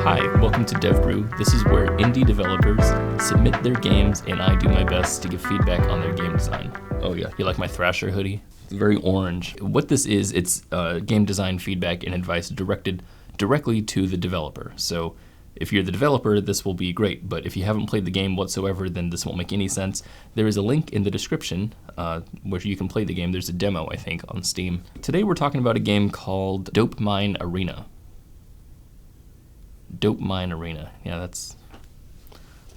Hi, welcome to Dev Brew. This is where indie developers submit their games and I do my best to give feedback on their game design. Oh yeah, you like my Thrasher hoodie? It's very orange. What this is, it's game design feedback and advice directed directly to the developer. So if you're the developer, this will be great, but if you haven't played the game whatsoever, then this won't make any sense. There is a link in the description where you can play the game. There's a demo, I think, on Steam. Today we're talking about a game called DopeMine Arena. DopeMine Arena. Yeah, that's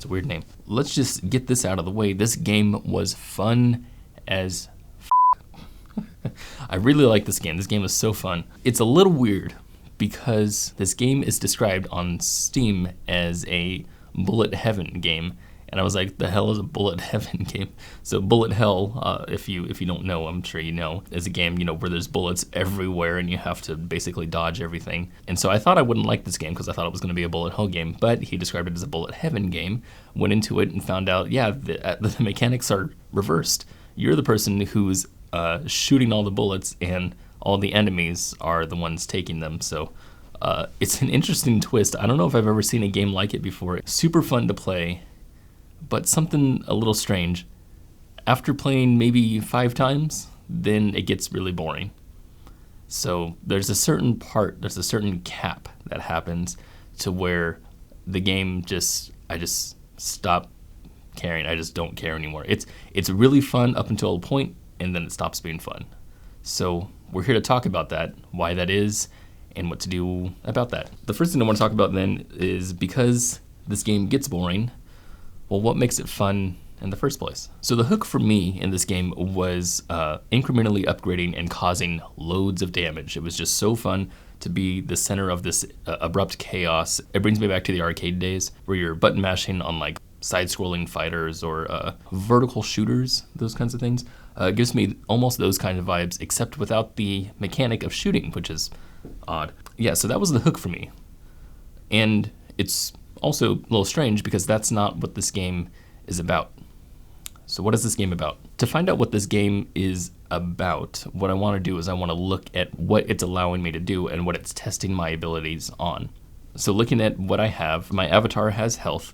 a weird name. Let's just get this out of the way. This game was fun as I really like this game. This game is so fun. It's a little weird because this game is described on Steam as a bullet heaven game. And I was like, the hell is a bullet heaven game? So bullet hell, if you don't know, I'm sure you know, is a game, where there's bullets everywhere and you have to basically dodge everything. And so I thought I wouldn't like this game because I thought it was going to be a bullet hell game, but he described it as a bullet heaven game. Went into it and found out, yeah, the mechanics are reversed. You're the person who's shooting all the bullets and all the enemies are the ones taking them. So it's an interesting twist. I don't know if I've ever seen a game like it before. Super fun to play, but something a little strange. After playing maybe 5 times, then it gets really boring. So there's a certain cap that happens to where the game I just stop caring. I just don't care anymore. It's really fun up until a point, and then it stops being fun. So we're here to talk about that, why that is, and what to do about that. The first thing I want to talk about then is because this game gets boring, well, what makes it fun in the first place? So the hook for me in this game was incrementally upgrading and causing loads of damage. It was just so fun to be the center of this abrupt chaos. It brings me back to the arcade days where you're button mashing on like side-scrolling fighters or vertical shooters, those kinds of things. It gives me almost those kind of vibes, except without the mechanic of shooting, which is odd. Yeah, so that was the hook for me. And it's also a little strange because that's not what this game is about. So what is this game about? To find out what this game is about, what I want to do is I want to look at what it's allowing me to do and what it's testing my abilities on. So looking at what I have, my avatar has health,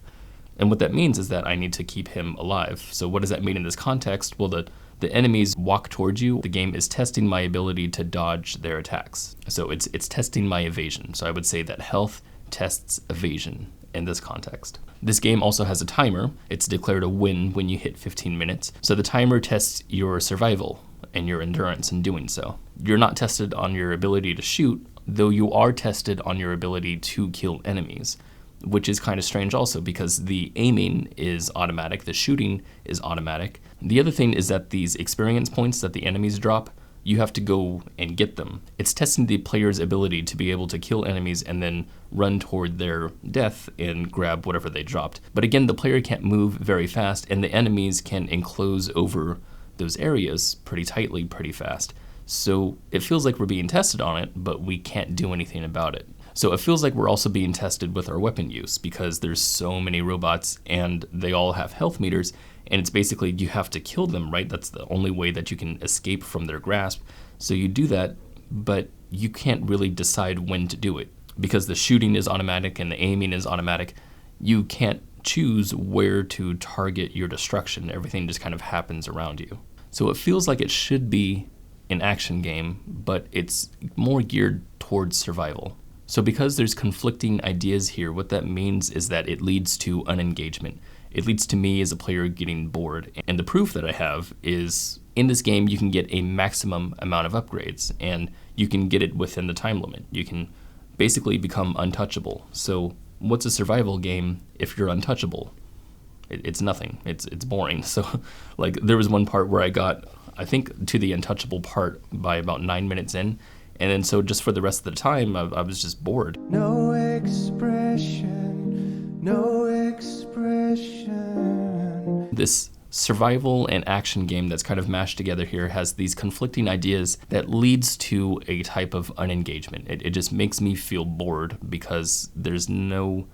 and what that means is that I need to keep him alive. So what does that mean in this context? Well, the enemies walk towards you. The game is testing my ability to dodge their attacks. So it's testing my evasion. So I would say that health tests evasion in this context. This game also has a timer. It's declared a win when you hit 15 minutes. So the timer tests your survival and your endurance in doing so. You're not tested on your ability to shoot, though you are tested on your ability to kill enemies, which is kind of strange also because the aiming is automatic, the shooting is automatic. The other thing is that these experience points that the enemies drop, you have to go and get them. It's testing the player's ability to be able to kill enemies and then run toward their death and grab whatever they dropped. But again, the player can't move very fast and the enemies can enclose over those areas pretty tightly, pretty fast. So it feels like we're being tested on it, but we can't do anything about it. So it feels like we're also being tested with our weapon use because there's so many robots and they all have health meters, and it's basically you have to kill them, right? That's the only way that you can escape from their grasp. So you do that, but you can't really decide when to do it because the shooting is automatic and the aiming is automatic. You can't choose where to target your destruction. Everything just kind of happens around you. So it feels like it should be an action game, but it's more geared towards survival. So because there's conflicting ideas here, what that means is that it leads to unengagement. It leads to me as a player getting bored. And the proof that I have is in this game, you can get a maximum amount of upgrades and you can get it within the time limit. You can basically become untouchable. So what's a survival game if you're untouchable? It's nothing. It's boring. So like there was one part where I got, I think, to the untouchable part by about 9 minutes in. And then so just for the rest of the time, I was just bored. No expression, no expression. This survival and action game that's kind of mashed together here has these conflicting ideas that leads to a type of unengagement. It just makes me feel bored because there's no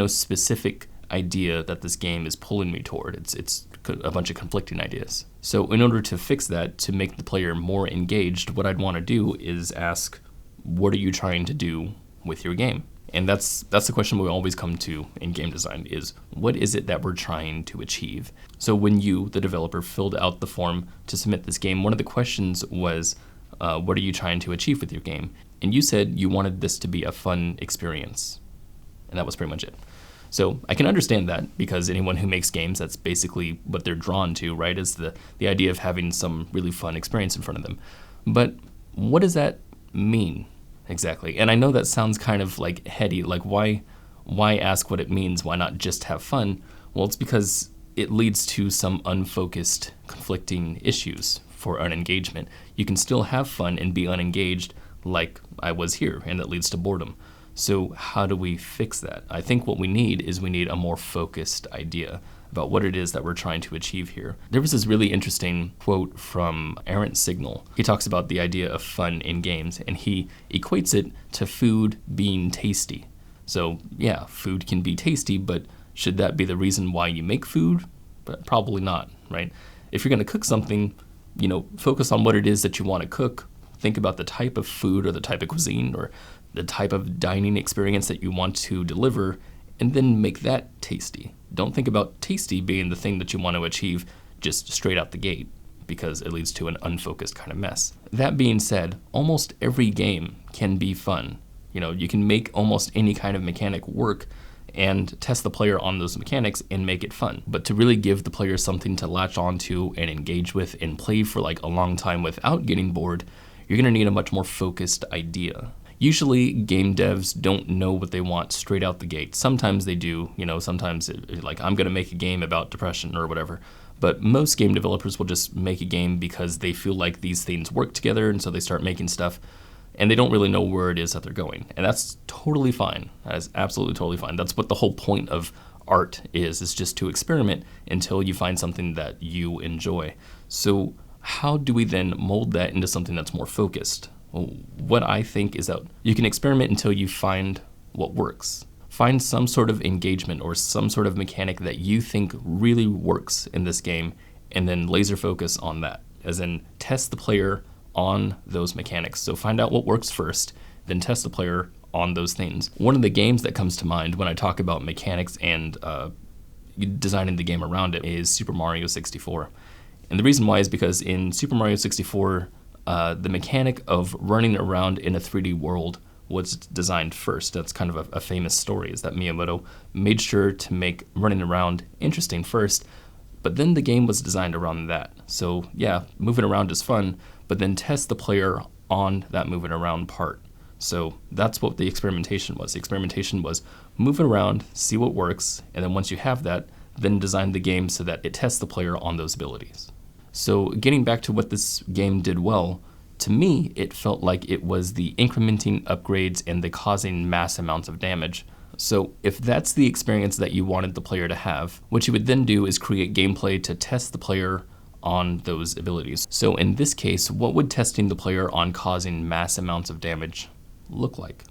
specific idea that this game is pulling me toward. It's a bunch of conflicting ideas. So in order to fix that, to make the player more engaged, what I'd want to do is ask, what are you trying to do with your game? And that's the question we always come to in game design is, what is it that we're trying to achieve? So when you, the developer, filled out the form to submit this game, one of the questions was, what are you trying to achieve with your game? And you said you wanted this to be a fun experience. And that was pretty much it. So I can understand that, because anyone who makes games, that's basically what they're drawn to, right? Is the idea of having some really fun experience in front of them. But what does that mean exactly? And I know that sounds kind of like heady, like why ask what it means? Why not just have fun? Well, it's because it leads to some unfocused, conflicting issues for unengagement. You can still have fun and be unengaged like I was here, and that leads to boredom. So how do we fix that? I think what we need a more focused idea about what it is that we're trying to achieve here. There was this really interesting quote from Errant Signal. He talks about the idea of fun in games, and he equates it to food being tasty. So yeah, food can be tasty, but should that be the reason why you make food? But probably not, right? If you're gonna cook something, focus on what it is that you wanna cook. Think about the type of food or the type of cuisine or the type of dining experience that you want to deliver, and then make that tasty. Don't think about tasty being the thing that you want to achieve just straight out the gate, because it leads to an unfocused kind of mess. That being said, almost every game can be fun. You can make almost any kind of mechanic work and test the player on those mechanics and make it fun. But to really give the player something to latch onto and engage with and play for like a long time without getting bored, you're gonna need a much more focused idea. Usually game devs don't know what they want straight out the gate. Sometimes they do, sometimes like I'm gonna make a game about depression or whatever. But most game developers will just make a game because they feel like these things work together, and so they start making stuff, and they don't really know where it is that they're going. And that's totally fine. That is absolutely totally fine. That's what the whole point of art is just to experiment until you find something that you enjoy. So how do we then mold that into something that's more focused? Well, what I think is that you can experiment until you find what works. Find some sort of engagement or some sort of mechanic that you think really works in this game, and then laser focus on that, as in test the player on those mechanics. So find out what works first, then test the player on those things. One of the games that comes to mind when I talk about mechanics and designing the game around it is Super Mario 64. And the reason why is because in Super Mario 64, the mechanic of running around in a 3D world was designed first. That's kind of a famous story, is that Miyamoto made sure to make running around interesting first, but then the game was designed around that. So yeah, moving around is fun, but then test the player on that moving around part. So that's what the experimentation was. The experimentation was move around, see what works, and then once you have that, then design the game so that it tests the player on those abilities. So getting back to what this game did well, to me, it felt like it was the incrementing upgrades and the causing mass amounts of damage. So if that's the experience that you wanted the player to have, what you would then do is create gameplay to test the player on those abilities. So in this case, what would testing the player on causing mass amounts of damage look like?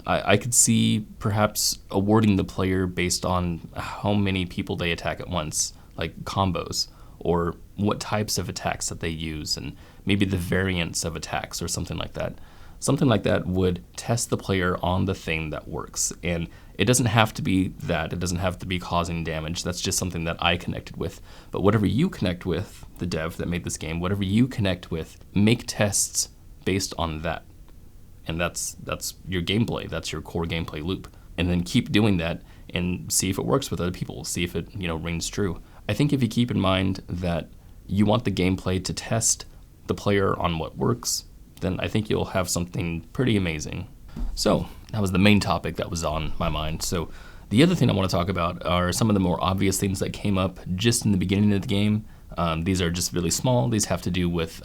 I could see perhaps awarding the player based on how many people they attack at once, like combos, or what types of attacks that they use, and maybe the variants of attacks or something like that. Something like that would test the player on the thing that works. And it doesn't have to be that. It doesn't have to be causing damage. That's just something that I connected with. But whatever you connect with, the dev that made this game, whatever you connect with, make tests based on that. And that's your gameplay. That's your core gameplay loop. And then keep doing that and see if it works with other people. See if it, rings true. I think if you keep in mind that you want the gameplay to test the player on what works, then I think you'll have something pretty amazing. So that was the main topic that was on my mind. So the other thing I want to talk about are some of the more obvious things that came up just in the beginning of the game. These are just really small. These have to do with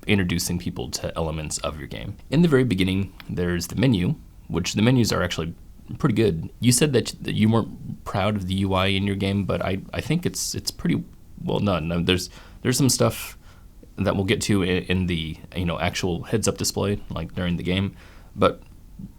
introducing people to elements of your game. In the very beginning, there's the menu, which the menus are actually pretty good. You said that you weren't proud of the UI in your game, but I think it's pretty well done. There's some stuff that we'll get to in the actual heads-up display, like during the game, but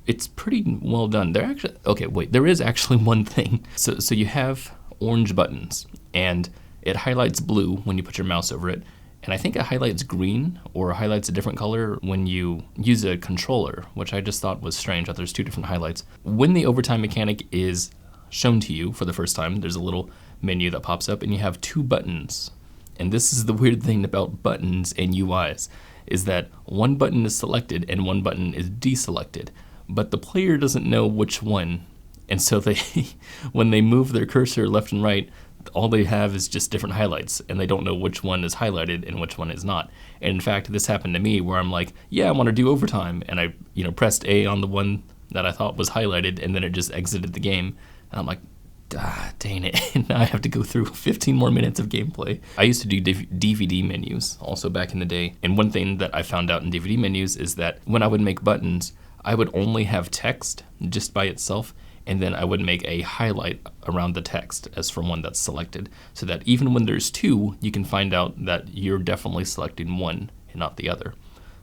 it's pretty well done. There is actually one thing. So you have orange buttons, and it highlights blue when you put your mouse over it, And I think it highlights green or highlights a different color when you use a controller, which I just thought was strange that there's two different highlights. When the overtime mechanic is shown to you for the first time, there's a little menu that pops up and you have two buttons. And this is the weird thing about buttons and UIs, is that one button is selected and one button is deselected, but the player doesn't know which one. And so they, when they move their cursor left and right, all they have is just different highlights, and they don't know which one is highlighted and which one is not. And in fact, this happened to me where I'm like, yeah, I want to do overtime, and I, pressed A on the one that I thought was highlighted, and then it just exited the game, and I'm like, dang it, and now I have to go through 15 more minutes of gameplay. I used to do DVD menus also back in the day, and one thing that I found out in DVD menus is that when I would make buttons, I would only have text just by itself, and then I would make a highlight around the text as from one that's selected, so that even when there's two, you can find out that you're definitely selecting one and not the other.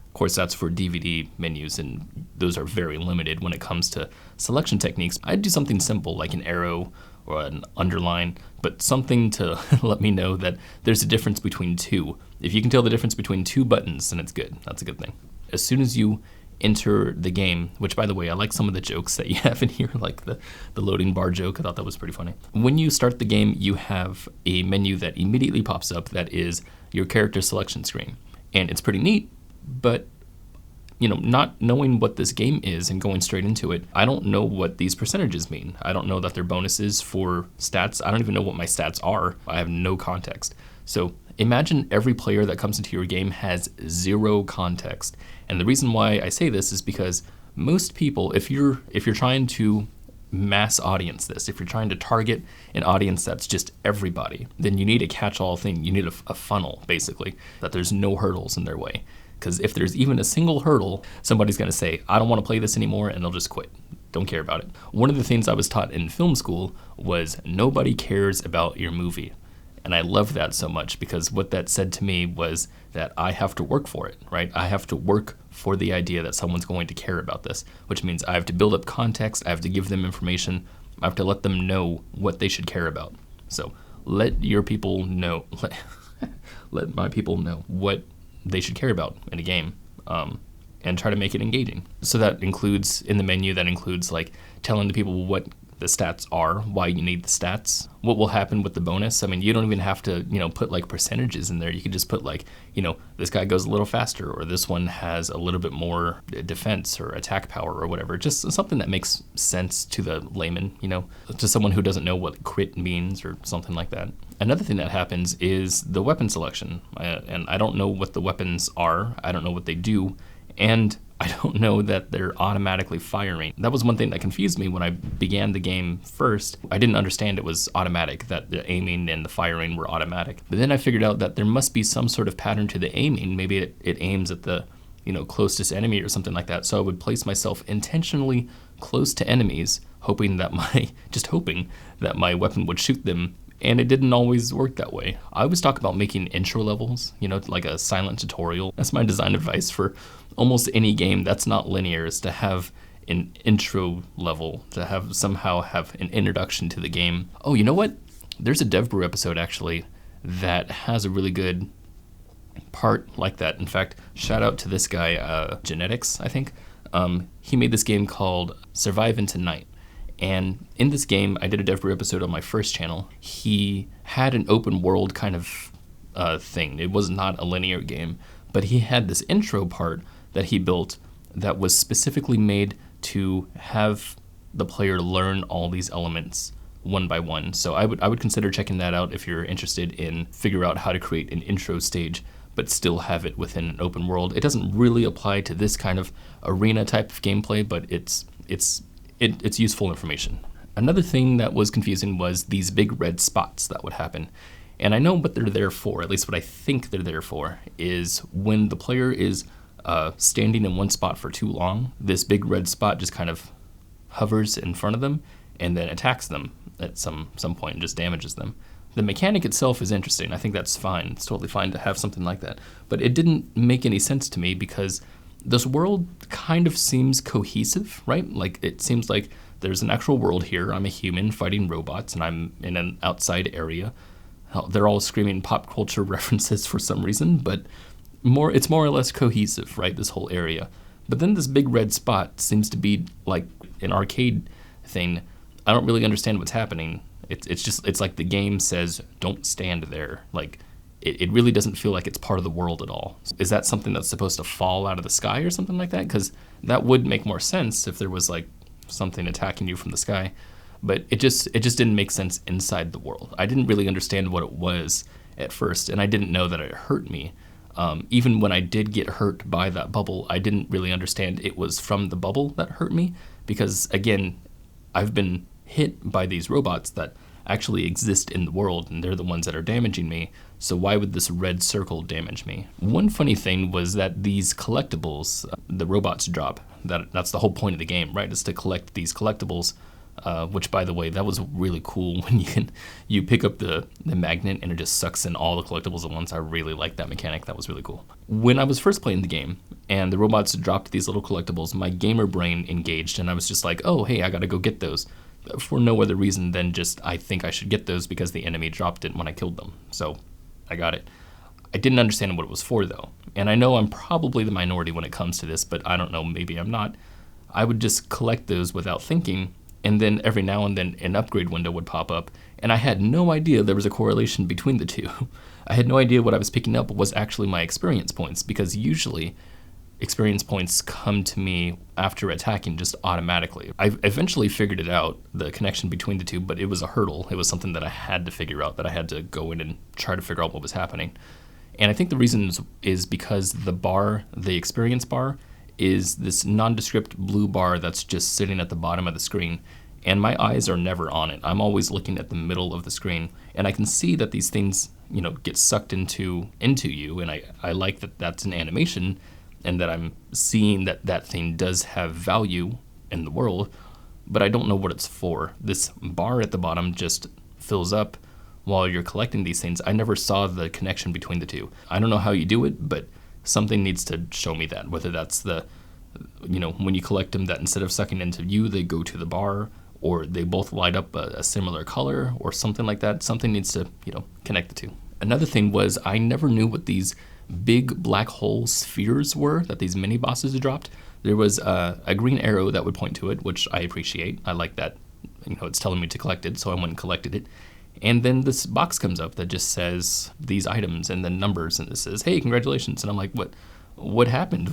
Of course, that's for DVD menus, and those are very limited when it comes to selection techniques. I'd do something simple like an arrow or an underline, but something to let me know that there's a difference between two. If you can tell the difference between two buttons, then it's good. That's a good thing. As soon as you enter the game, which by the way, I like some of the jokes that you have in here, like the loading bar joke. I thought that was pretty funny. When you start the game, you have a menu that immediately pops up that is your character selection screen. And it's pretty neat, but not knowing what this game is and going straight into it, I don't know what these percentages mean. I don't know that they're bonuses for stats. I don't even know what my stats are. I have no context. So imagine every player that comes into your game has zero context. And the reason why I say this is because most people, if you're trying to mass audience this, if you're trying to target an audience that's just everybody, then you need a catch-all thing. You need a funnel, basically, that there's no hurdles in their way. Because if there's even a single hurdle, somebody's going to say, I don't want to play this anymore, and they'll just quit. Don't care about it. One of the things I was taught in film school was nobody cares about your movie. And I love that so much because what that said to me was that I have to work for it, right? I have to work for the idea that someone's going to care about this, which means I have to build up context, I have to give them information, I have to let them know what they should care about. So let your people know, let my people know what they should care about in a game, and try to make it engaging. So that includes, in the menu, that includes like telling the people what the stats are, why you need the stats, what will happen with the bonus. I mean, you don't even have to, put like percentages in there. You can just put like, this guy goes a little faster, or this one has a little bit more defense or attack power or whatever. Just something that makes sense to the layman, to someone who doesn't know what crit means or something like that. Another thing that happens is the weapon selection. And I don't know what the weapons are. I don't know what they do. And I don't know that they're automatically firing. That was one thing that confused me when I began the game first. I didn't understand it was automatic, that the aiming and the firing were automatic. But then I figured out that there must be some sort of pattern to the aiming. Maybe it aims at the closest enemy or something like that. So I would place myself intentionally close to enemies, hoping that my weapon would shoot them. And it didn't always work that way. I always talk about making intro levels, like a silent tutorial. That's my design advice for almost any game that's not linear, is to have an intro level, to somehow have an introduction to the game. Oh, you know what? There's a Dev Brew episode actually that has a really good part like that. In fact, shout out to this guy, Genetics, I think. He made this game called Survive Into Night. And in this game, I did a Dev Brew episode on my first channel. He had an open world kind of thing. It was not a linear game, but he had this intro part that he built that was specifically made to have the player learn all these elements one by one. So I would consider checking that out if you're interested in figure out how to create an intro stage but still have it within an open world. It doesn't really apply to this kind of arena type of gameplay, but it's useful information. Another thing that was confusing was these big red spots that would happen. And I know what they're there for, at least what I think they're there for, is when the player is standing in one spot for too long, this big red spot just kind of hovers in front of them and then attacks them at some point and just damages them. The mechanic itself is interesting. I think that's fine. It's totally fine to have something like that. But it didn't make any sense to me because this world kind of seems cohesive, right? Like it seems like there's an actual world here. I'm a human fighting robots and I'm in an outside area. they're all screaming pop culture references for some reason, but it's more or less cohesive, right? This whole area. But then this big red spot seems to be like an arcade thing. I don't really understand what's happening. It's like the game says, don't stand there. Like, it really doesn't feel like it's part of the world at all. Is that something that's supposed to fall out of the sky or something like that? Because that would make more sense if there was like something attacking you from the sky. But it just didn't make sense inside the world. I didn't really understand what it was at first, and I didn't know that it hurt me. Even when I did get hurt by that bubble, I didn't really understand it was from the bubble that hurt me. Because again, I've been hit by these robots that actually exist in the world, and they're the ones that are damaging me. So why would this red circle damage me? One funny thing was that these collectibles, the robots drop. That's the whole point of the game, right? Is to collect these collectibles. Which, by the way, that was really cool when you pick up the magnet and it just sucks in all the collectibles at once. I really liked that mechanic. That was really cool. When I was first playing the game and the robots dropped these little collectibles, my gamer brain engaged, and I was just like, oh, hey, I gotta go get those. For no other reason than just I think I should get those because the enemy dropped it when I killed them. So I got it. I didn't understand what it was for, though. And I know I'm probably the minority when it comes to this, but I don't know, maybe I'm not. I would just collect those without thinking, and then every now and then an upgrade window would pop up, and I had no idea there was a correlation between the two. I had no idea what I was picking up was actually my experience points, because usually experience points come to me after attacking just automatically. I eventually figured it out, the connection between the two, but it was a hurdle. It was something that I had to figure out, that I had to go in and try to figure out what was happening. And I think the reason is because the experience bar, is this nondescript blue bar that's just sitting at the bottom of the screen, and my eyes are never on it. I'm always looking at the middle of the screen, and I can see that these things, get sucked into you, and I like that that's an animation, and that I'm seeing that thing does have value in the world, but I don't know what it's for. This bar at the bottom just fills up while you're collecting these things. I never saw the connection between the two. I don't know how you do it, but something needs to show me that, whether that's when you collect them, that instead of sucking into you, they go to the bar, or they both light up a similar color, or something like that. Something needs to, connect the two. Another thing was I never knew what these big black hole spheres were that these mini bosses dropped. There was a green arrow that would point to it, which I appreciate. I like that, it's telling me to collect it, so I went and collected it. And then this box comes up that just says these items and then numbers, and it says, hey, congratulations. And I'm like, what happened?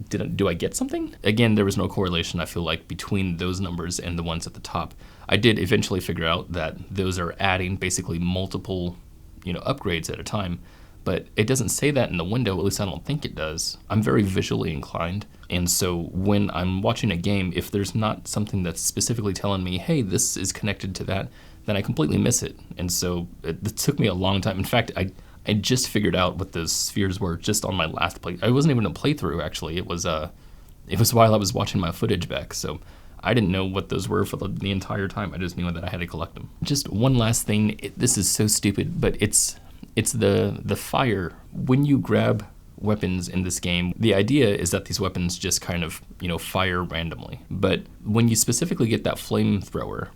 Do I get something? Again, there was no correlation, I feel like, between those numbers and the ones at the top. I did eventually figure out that those are adding basically multiple, upgrades at a time, but it doesn't say that in the window, at least I don't think it does. I'm very visually inclined, and so when I'm watching a game, if there's not something that's specifically telling me, hey, this is connected to that, then I completely miss it. And so it took me a long time. In fact, I just figured out what those spheres were just on my last play. I wasn't even a playthrough, actually. It was while I was watching my footage back, so I didn't know what those were for the entire time. I just knew that I had to collect them. Just one last thing. This is so stupid, but it's the fire. When you grab weapons in this game, the idea is that these weapons just kind of, fire randomly. But when you specifically get that flamethrower,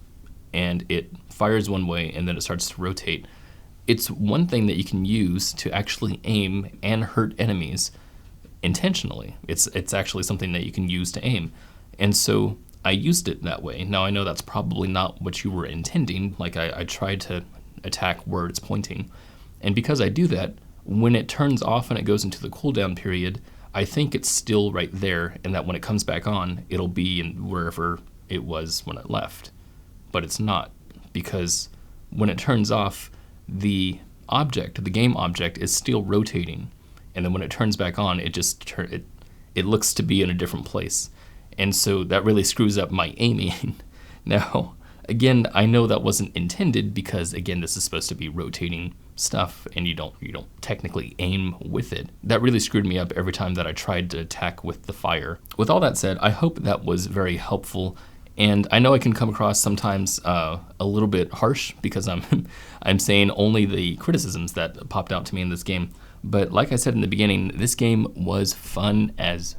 and it fires one way and then it starts to rotate, it's one thing that you can use to actually aim and hurt enemies intentionally. It's actually something that you can use to aim. And so I used it that way. Now I know that's probably not what you were intending. Like I tried to attack where it's pointing. And because I do that, when it turns off and it goes into the cooldown period, I think it's still right there, and that when it comes back on, it'll be in wherever it was when it left. But it's not, because when it turns off, the game object is still rotating, and then when it turns back on, it looks to be in a different place, and so that really screws up my aiming. Now, again, I know that wasn't intended, because again, this is supposed to be rotating stuff, and you don't technically aim with it. That really screwed me up every time that I tried to attack with the fire. With all that said, I hope that was very helpful. And I know I can come across sometimes a little bit harsh, because I'm saying only the criticisms that popped out to me in this game. But like I said in the beginning, this game was fun as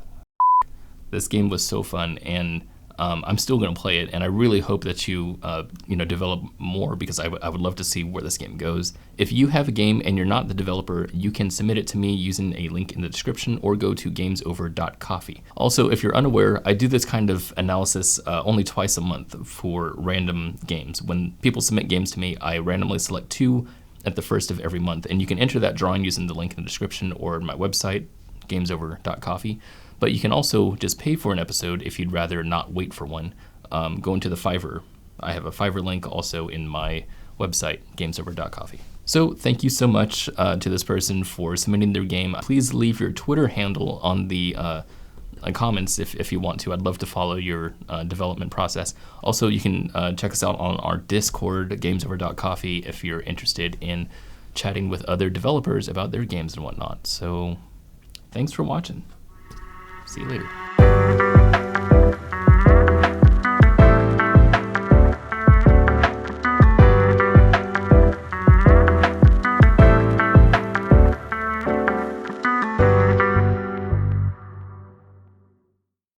This game was so fun, and I'm still going to play it, and I really hope that you develop more, because I would love to see where this game goes. If you have a game and you're not the developer, you can submit it to me using a link in the description, or go to gamesover.coffee. Also, if you're unaware, I do this kind of analysis only twice a month for random games. When people submit games to me, I randomly select 2 at the first of every month, and you can enter that drawing using the link in the description or my website, gamesover.coffee. But you can also just pay for an episode if you'd rather not wait for one. Go into the Fiverr. I have a Fiverr link also in my website, gamesover.coffee. So thank you so much to this person for submitting their game. Please leave your Twitter handle on the comments if you want to. I'd love to follow your development process. Also, you can check us out on our Discord, gamesover.coffee, if you're interested in chatting with other developers about their games and whatnot. So thanks for watching. See you later.